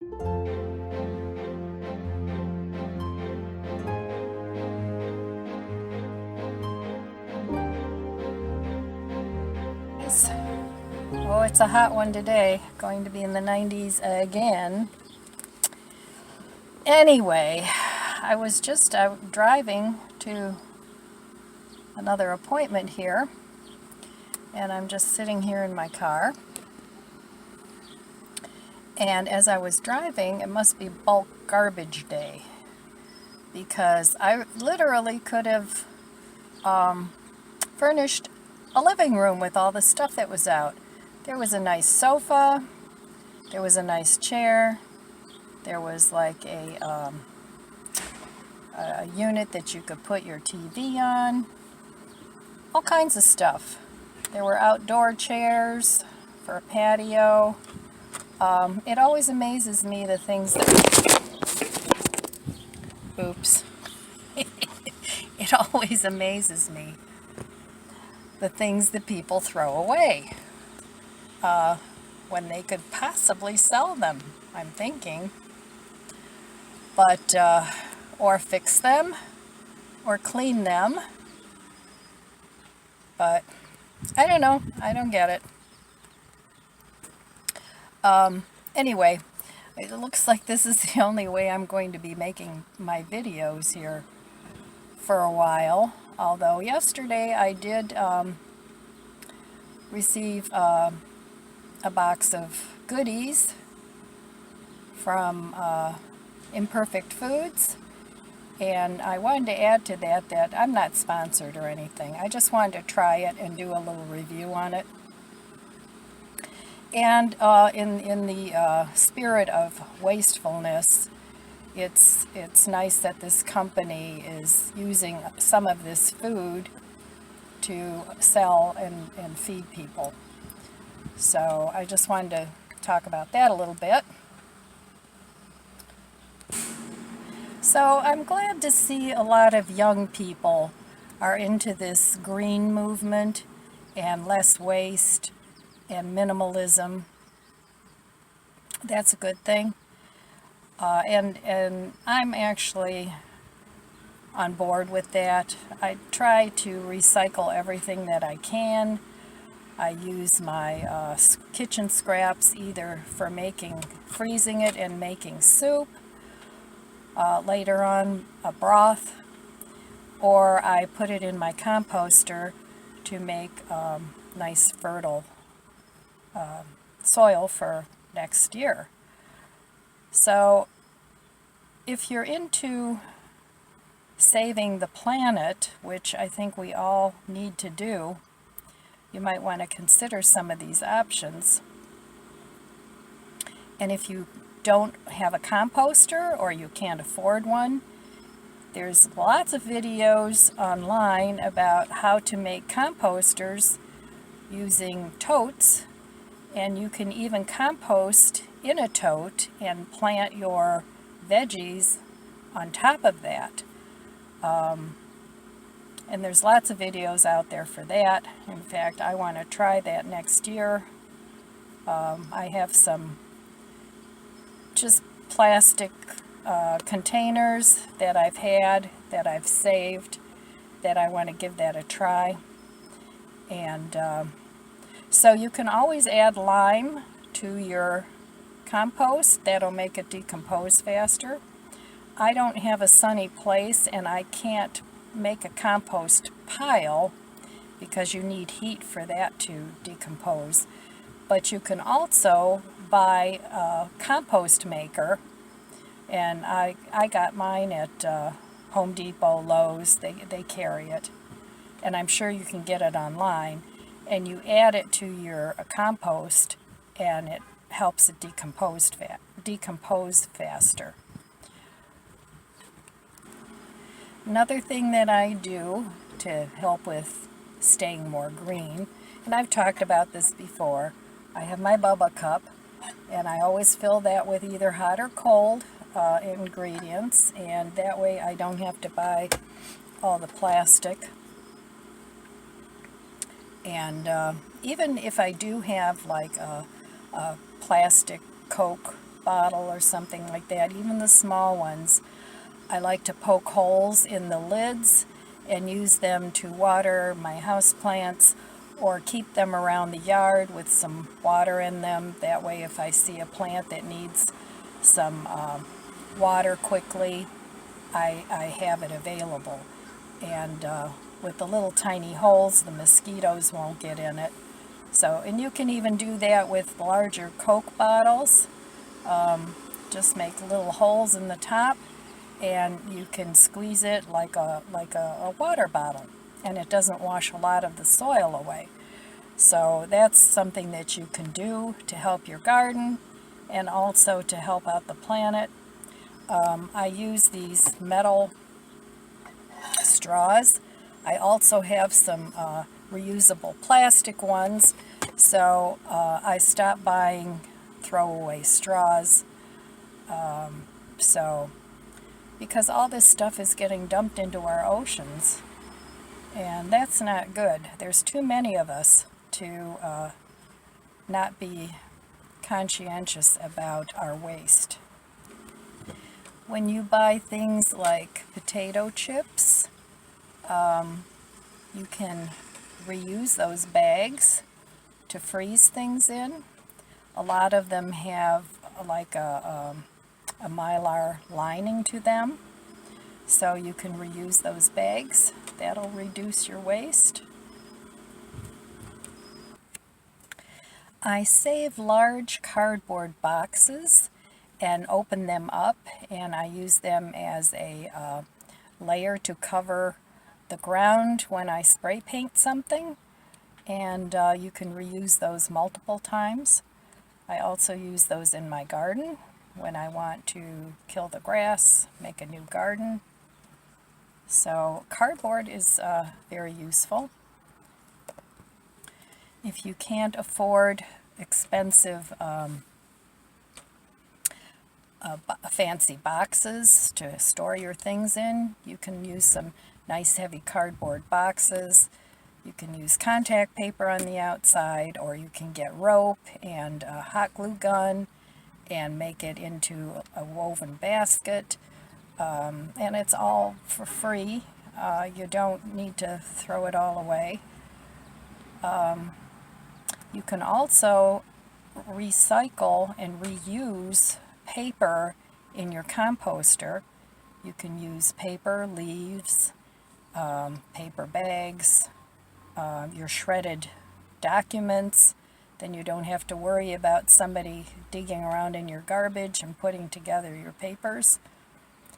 Oh, it's a hot one today. Going to be in the 90s again. Anyway, I was just out driving to another appointment here, and I'm just sitting here in my car. And as I was driving, it must be bulk garbage day, because I literally could have furnished a living room with all the stuff that was out. There was a nice sofa, there was a nice chair, there was like a unit that you could put your TV on, all kinds of stuff. There were outdoor chairs for a patio. It always amazes me the things that... Oops. It always amazes me the things that people throw away when they could possibly sell them, I'm thinking. But, or fix them, or clean them. But, I don't know. I don't get it. Anyway, it looks like this is the only way I'm going to be making my videos here for a while. Although yesterday I did receive a box of goodies from Imperfect Foods, and I wanted to add to that I'm not sponsored or anything. I just wanted to try it and do a little review on it. And in the spirit of wastefulness, it's nice that this company is using some of this food to sell and feed people. So I just wanted to talk about that a little bit. So I'm glad to see a lot of young people are into this green movement and less waste and minimalism. That's a good thing. And I'm actually on board with that. I try to recycle everything that I can. I use my kitchen scraps either for freezing it and making soup, later on a broth, or I put it in my composter to make nice fertile soil for next year. So if you're into saving the planet, which I think we all need to do, you might want to consider some of these options. And if you don't have a composter or you can't afford one, there's lots of videos online about how to make composters using totes, and you can even compost in a tote and plant your veggies on top of that. And there's lots of videos out there for that. In fact, I want to try that next year. I have some just plastic containers that I've had, that I've saved, that I want to give that a try. And so you can always add lime to your compost. That'll make it decompose faster. I don't have a sunny place, and I can't make a compost pile because you need heat for that to decompose. But you can also buy a compost maker, and I got mine at Home Depot, Lowe's. They carry it, and I'm sure you can get it online. And you add it to your compost, and it helps it decompose faster. Another thing that I do to help with staying more green, and I've talked about this before, I have my Bubba cup, and I always fill that with either hot or cold ingredients, and that way I don't have to buy all the plastic. And even if I do have like a plastic Coke Coke bottle or something like that, even the small ones, I like to poke holes in the lids and use them to water my houseplants or keep them around the yard with some water in them. That way, if I see a plant that needs some water quickly, I have it available. And with the little tiny holes, the mosquitoes won't get in it. So, and you can even do that with larger Coke bottles. Just make little holes in the top, and you can squeeze it like a water bottle, and it doesn't wash a lot of the soil away. So that's something that you can do to help your garden and also to help out the planet. I use these metal straws. I also have some reusable plastic ones, so I stopped buying throwaway straws. Because all this stuff is getting dumped into our oceans, and that's not good. There's too many of us to not be conscientious about our waste. When you buy things like potato chips, you can reuse those bags to freeze things in. A lot of them have like a mylar lining to them, so you can reuse those bags. That'll reduce your waste. I save large cardboard boxes and open them up, and I use them as a layer to cover the ground when I spray paint something, and you can reuse those multiple times. I also use those in my garden when I want to kill the grass, make a new garden. So cardboard is very useful. If you can't afford expensive fancy boxes to store your things in, you can use some nice heavy cardboard boxes. You can use contact paper on the outside, or you can get rope and a hot glue gun and make it into a woven basket. And it's all for free. You don't need to throw it all away. You can also recycle and reuse paper in your composter. You can use paper, leaves, paper bags, your shredded documents. Then you don't have to worry about somebody digging around in your garbage and putting together your papers.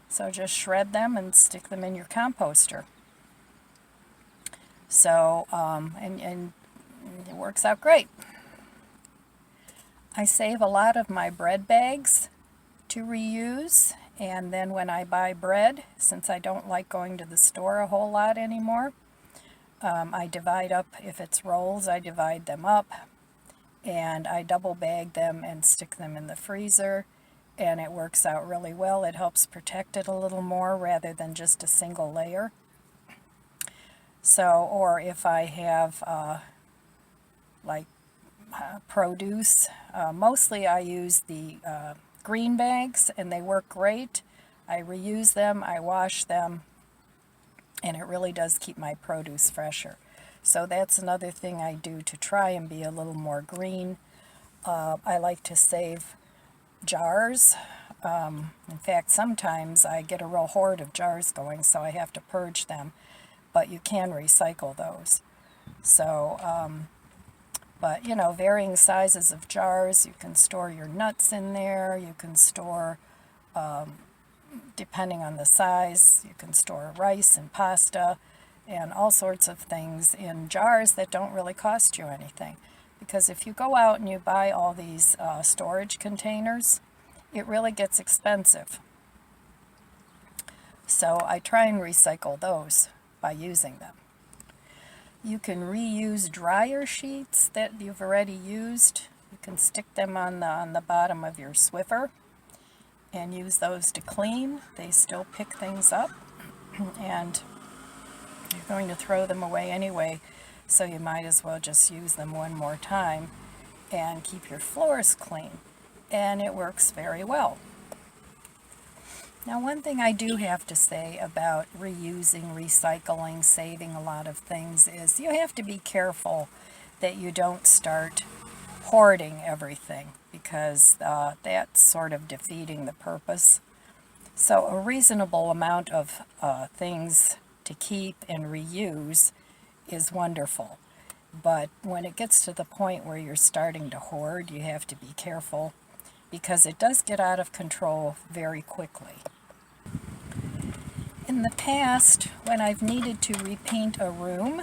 So just shred them and stick them in your composter. So, and it works out great. I save a lot of my bread bags to reuse, and then when I buy bread, since I don't like going to the store a whole lot anymore, I divide up, if it's rolls, I divide them up, and I double bag them and stick them in the freezer, and it works out really well. It helps protect it a little more rather than just a single layer. So, or if I have produce, mostly I use the green bags, and they work great. I reuse them, I wash them, and it really does keep my produce fresher. So that's another thing I do to try and be a little more green. I like to save jars. In fact, sometimes I get a real hoard of jars going, so I have to purge them, but you can recycle those. So, but you know, varying sizes of jars, you can store your nuts in there, you can store, depending on the size, you can store rice and pasta and all sorts of things in jars that don't really cost you anything. Because if you go out and you buy all these storage containers, it really gets expensive. So I try and recycle those by using them. You can reuse dryer sheets that you've already used. You can stick them on the bottom of your Swiffer and use those to clean. They still pick things up, and you're going to throw them away anyway, so you might as well just use them one more time and keep your floors clean. and it works very well. Now, one thing I do have to say about reusing, recycling, saving a lot of things is you have to be careful that you don't start hoarding everything, because that's sort of defeating the purpose. So a reasonable amount of things to keep and reuse is wonderful. But when it gets to the point where you're starting to hoard, you have to be careful, because it does get out of control very quickly. In the past, when I've needed to repaint a room,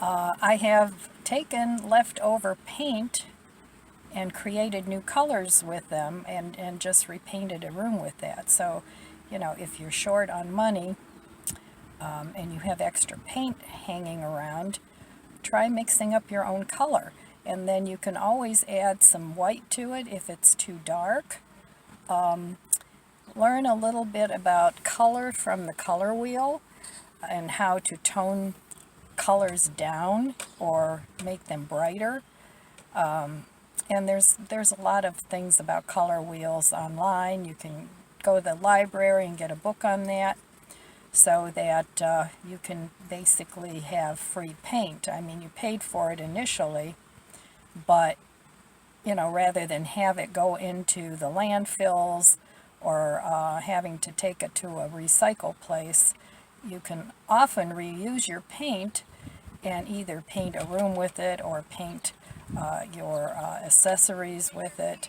I have taken leftover paint and created new colors with them, and just repainted a room with that. So, you know, if you're short on money and you have extra paint hanging around, try mixing up your own color. And then you can always add some white to it if it's too dark. Learn a little bit about color from the color wheel and how to tone colors down or make them brighter. And there's a lot of things about color wheels online. You can go to the library and get a book on that, so that you can basically have free paint. I mean, you paid for it initially, but, you know, rather than have it go into the landfills or having to take it to a recycle place, you can often reuse your paint and either paint a room with it or paint your accessories with it,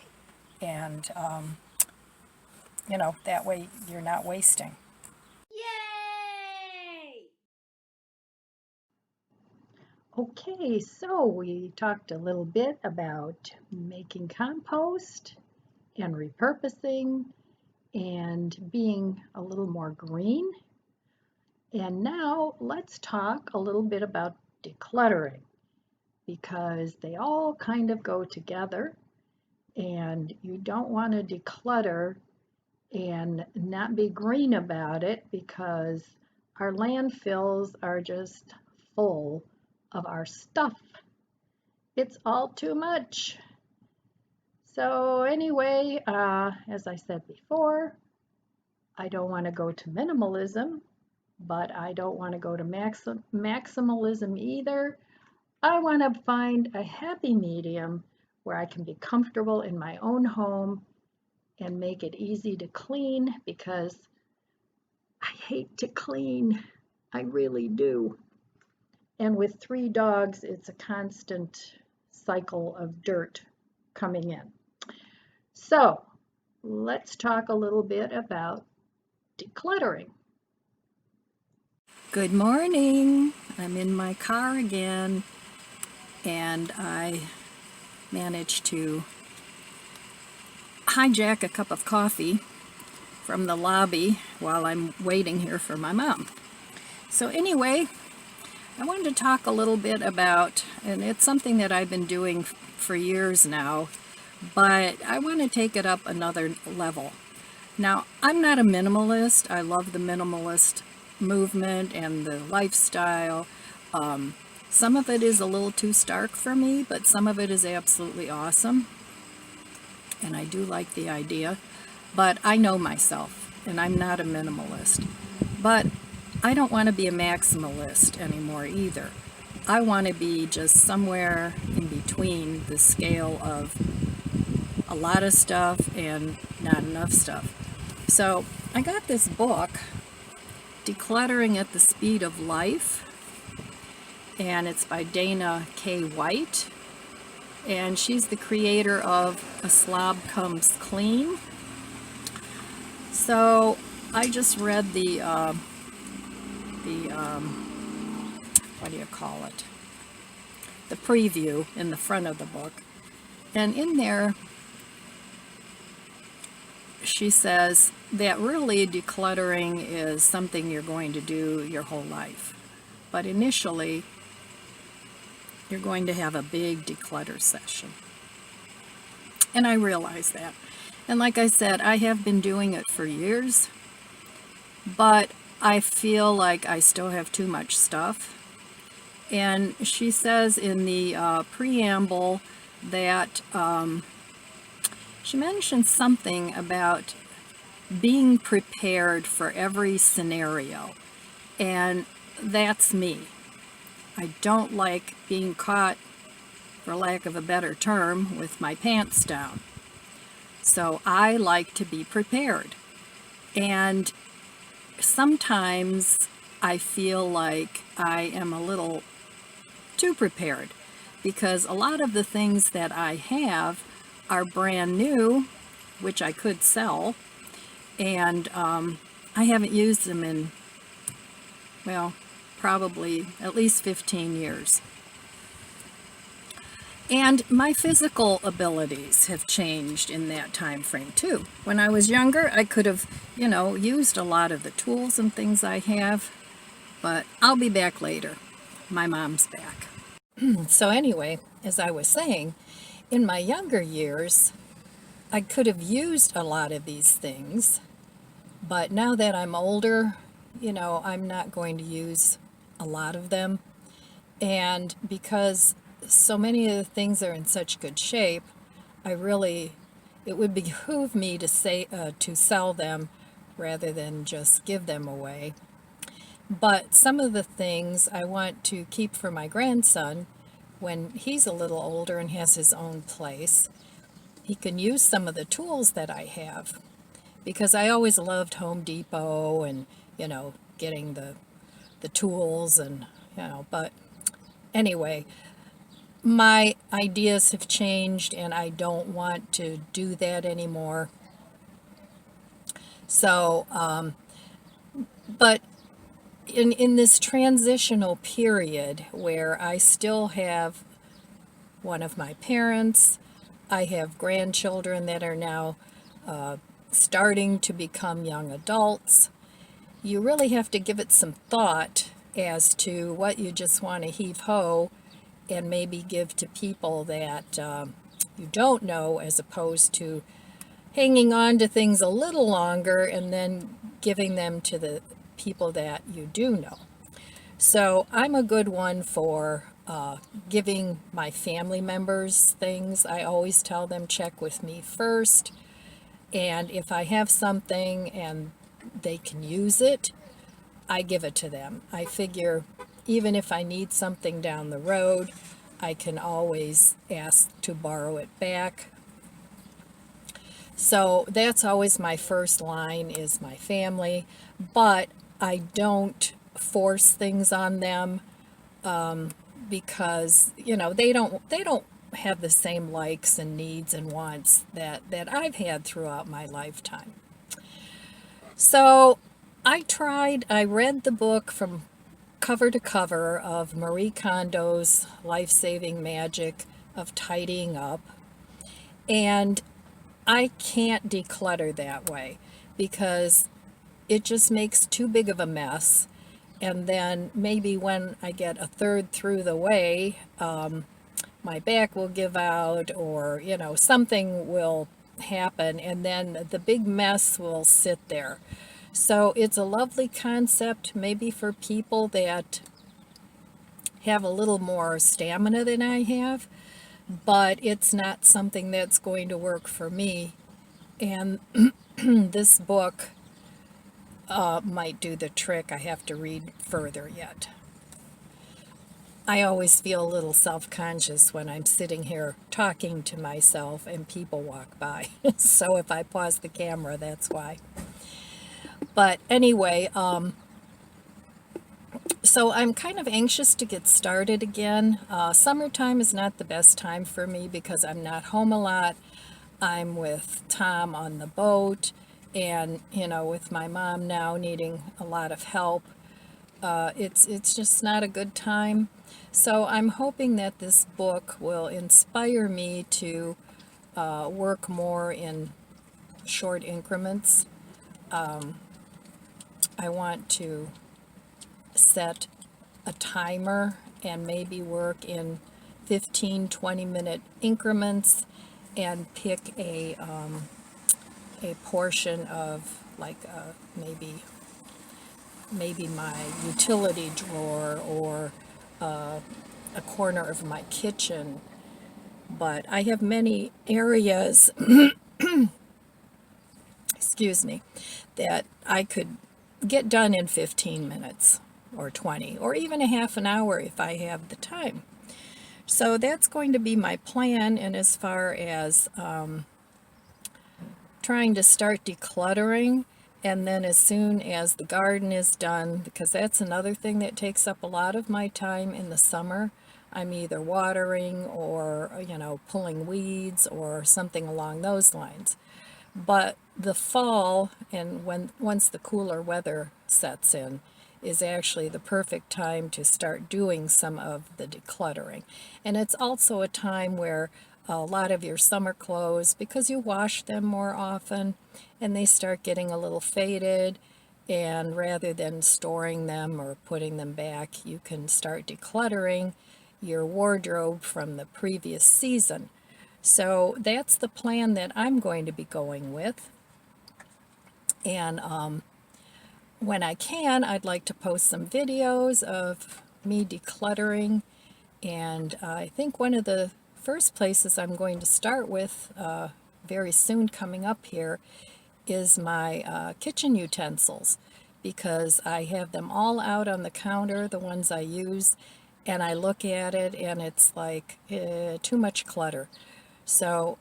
and you know, that way you're not wasting. Yay! Okay, so we talked a little bit about making compost and repurposing and being a little more green. And now let's talk a little bit about decluttering, because they all kind of go together, and you don't want to declutter and not be green about it, because our landfills are just full of our stuff. It's all too much. So anyway, as I said before, I don't want to go to minimalism, but I don't want to go to maximalism either. I want to find a happy medium where I can be comfortable in my own home and make it easy to clean, because I hate to clean. I really do. And with 3 dogs, it's a constant cycle of dirt coming in. So let's talk a little bit about decluttering. Good morning. I'm in my car again, and I managed to hijack a cup of coffee from the lobby while I'm waiting here for my mom. So anyway, I wanted to talk a little bit about, and it's something that I've been doing for years now, but I want to take it up another level. Now, I'm not a minimalist. I love the minimalist movement and the lifestyle. Some of it is a little too stark for me, but some of it is absolutely awesome. And I do like the idea. But I know myself, and I'm not a minimalist. But I don't want to be a maximalist anymore either. I want to be just somewhere in between the scale of a lot of stuff and not enough stuff. So I got this book, Decluttering at the Speed of Life, and it's by Dana K. White, and she's the creator of A Slob Comes Clean. So I just read the what do you call it? The preview in the front of the book, and in there she says that really decluttering is something you're going to do your whole life. But initially, you're going to have a big declutter session. And I realize that. And like I said, I have been doing it for years, but I feel like I still have too much stuff. And she says in the preamble that She mentioned something about being prepared for every scenario, and that's me. I don't like being caught, for lack of a better term, with my pants down. So I like to be prepared. And sometimes I feel like I am a little too prepared, because a lot of the things that I have are brand new, which I could sell, and I haven't used them in, well, probably at least 15 years. And my physical abilities have changed in that time frame too. When I was younger, I could have, used a lot of the tools and things I have, but I'll be back later. My mom's back. So anyway, as I was saying, in my younger years, I could have used a lot of these things, but now that I'm older, I'm not going to use a lot of them. And because so many of the things are in such good shape, it would behoove me to sell them rather than just give them away. But some of the things I want to keep for my grandson when he's a little older and has his own place. He can use some of the tools that I have, because I always loved Home Depot and, getting the tools and, but anyway, my ideas have changed and I don't want to do that anymore. So, but in this transitional period where I still have one of my parents, I have grandchildren that are now starting to become young adults, you really have to give it some thought as to what you just want to heave-ho and maybe give to people that you don't know, as opposed to hanging on to things a little longer and then giving them to the people that you do know. So I'm a good one for giving my family members things. I always tell them check with me first, and if I have something and they can use it, I give it to them. I figure even if I need something down the road, I can always ask to borrow it back. So that's always my first line, is my family, but I don't force things on them because they don't have the same likes and needs and wants that I've had throughout my lifetime. So I read the book from cover to cover of Marie Kondo's life-saving magic of tidying up, and I can't declutter that way because it just makes too big of a mess. And then maybe when I get a third through the way, my back will give out, or something will happen, and then the big mess will sit there. So it's a lovely concept maybe for people that have a little more stamina than I have, but it's not something that's going to work for me. And this book might do the trick. I have to read further yet. I always feel a little self-conscious when I'm sitting here talking to myself and people walk by. So if I pause the camera, that's why. But anyway, so I'm kind of anxious to get started again. Summertime is not the best time for me because I'm not home a lot. I'm with Tom on the boat, and with my mom now needing a lot of help. It's just not a good time. So I'm hoping that this book will inspire me to work more in short increments. I want to set a timer and maybe work in 15-20 minute increments and pick a portion of, like, maybe my utility drawer or a corner of my kitchen. But I have many areas excuse me, that I could get done in 15 minutes or 20 or even a half an hour if I have the time. So that's going to be my plan. And as far as trying to start decluttering, and then as soon as the garden is done, because that's another thing that takes up a lot of my time in the summer, I'm either watering or, pulling weeds or something along those lines. But the fall, and once the cooler weather sets in, is actually the perfect time to start doing some of the decluttering. And it's also a time where a lot of your summer clothes, because you wash them more often and they start getting a little faded, and rather than storing them or putting them back, you can start decluttering your wardrobe from the previous season. So that's the plan that I'm going to be going with. And when I can, I'd like to post some videos of me decluttering. And I think one of the first places I'm going to start with very soon coming up here is my kitchen utensils, because I have them all out on the counter, the ones I use, and I look at it and it's like too much clutter. So,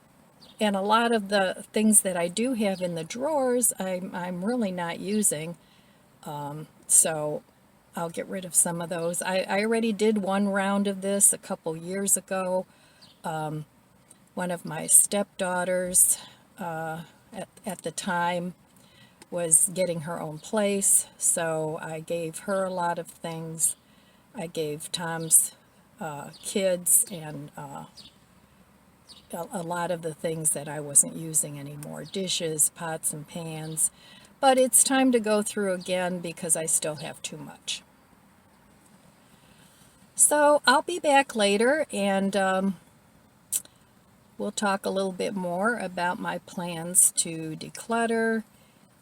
and a lot of the things that I do have in the drawers, I'm really not using. So I'll get rid of some of those. I already did one round of this a couple years ago. One of my stepdaughters at the time was getting her own place, so I gave her a lot of things. I gave Tom's kids and a lot of the things that I wasn't using anymore, dishes, pots and pans. But it's time to go through again because I still have too much. So I'll be back later, and we'll talk a little bit more about my plans to declutter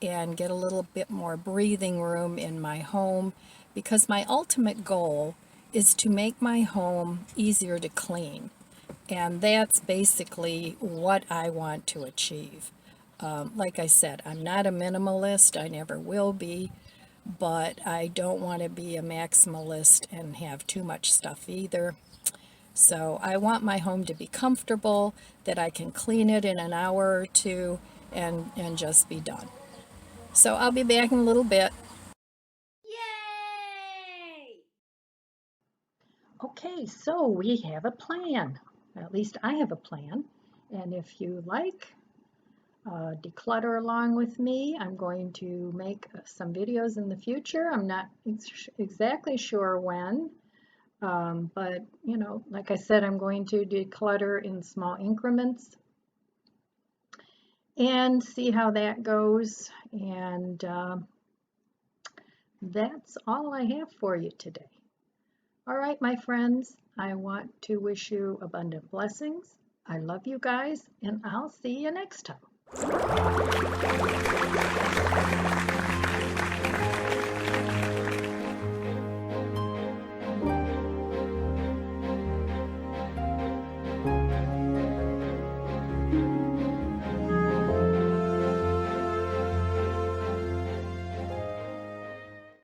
and get a little bit more breathing room in my home, because my ultimate goal is to make my home easier to clean. And that's basically what I want to achieve. Like I said, I'm not a minimalist. I never will be. But I don't want to be a maximalist and have too much stuff either. So I want my home to be comfortable, that I can clean it in an hour or two and just be done. So I'll be back in a little bit. Yay! Okay, so we have a plan. At least I have a plan. And if you like, declutter along with me. I'm going to make some videos in the future. I'm not exactly sure when, but like I said, I'm going to declutter in small increments and see how that goes. And that's all I have for you today. All right, my friends, I want to wish you abundant blessings. I love you guys, and I'll see you next time.